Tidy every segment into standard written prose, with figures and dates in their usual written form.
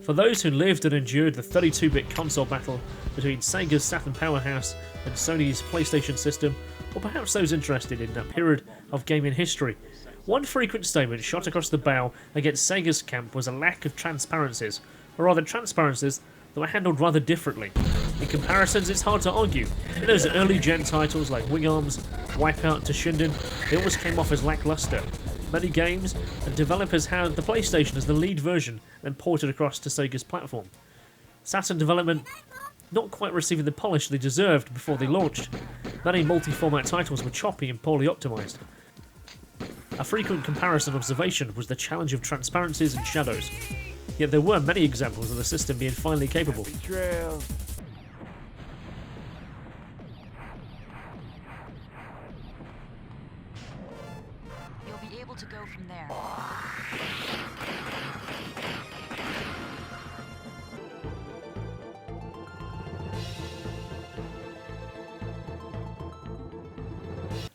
For those who lived and endured the 32-bit console battle between Sega's Saturn powerhouse and Sony's PlayStation system, or perhaps those interested in that period of gaming history, one frequent statement shot across the bow against Sega's camp was a lack of transparencies, or rather transparencies that were handled rather differently. In comparisons, it's hard to argue. In those early gen titles like Wing Arms, Wipeout to Shinden, they always came off as lackluster. Many games and developers had the PlayStation as the lead version and ported across to Sega's platform. Saturn development not quite receiving the polish they deserved before they launched. Many multi-format titles were choppy and poorly optimised. A frequent comparison observation was the challenge of transparencies and shadows. Yet there were many examples of the system being finally capable. You'll be able to go from there.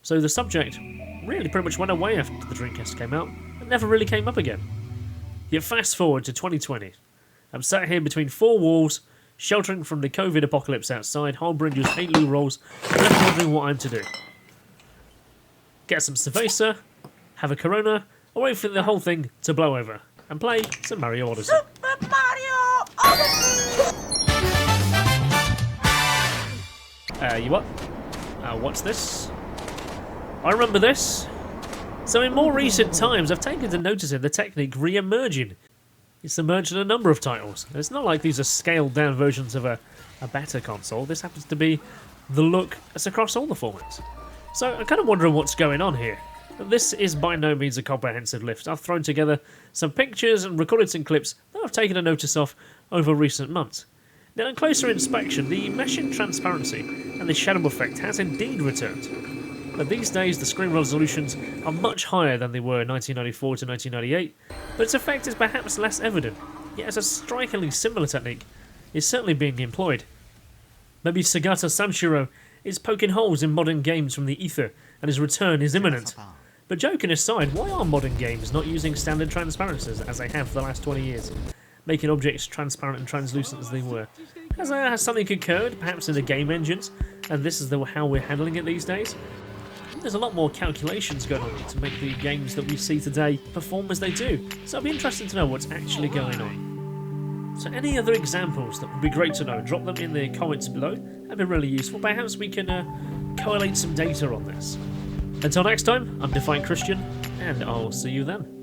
So the subject really pretty much went away after the Dreamcast came out and never really came up again. Yet fast forward to 2020. I'm sat here between four walls, sheltering from the COVID apocalypse outside, harbouring just 8 loo rolls, and left wondering what I'm to do. Get some cerveza, have a Corona, or wait for the whole thing to blow over, and play some Mario Odyssey. Super Mario Odyssey! You what? What's this? I remember this. So in more recent times, I've taken to noticing the technique re-emerging. It's emerged in a number of titles. And it's not like these are scaled down versions of a better console. This happens to be the look that's across all the formats. So I'm kind of wondering what's going on here. This is by no means a comprehensive list. I've thrown together some pictures and recorded some clips that I've taken a notice of over recent months. Now, on closer inspection, the meshing transparency and the shadow effect has indeed returned. But these days, the screen resolutions are much higher than they were in 1994 to 1998, but its effect is perhaps less evident, yet as a strikingly similar technique is certainly being employed. Maybe Sagata Sanshiro is poking holes in modern games from the ether, and his return is imminent. But joking aside, why are modern games not using standard transparencies as they have for the last 20 years? Making objects transparent and translucent as they were. Has something occurred, perhaps in the game engines, and this is how we're handling it these days? There's a lot more calculations going on to make the games that we see today perform as they do, so it'll be interesting to know what's actually going on. So any other examples that would be great to know, drop them in the comments below. That'd be really useful. Perhaps we can collate some data on this. Until next time, I'm DefineKristian, and I'll see you then.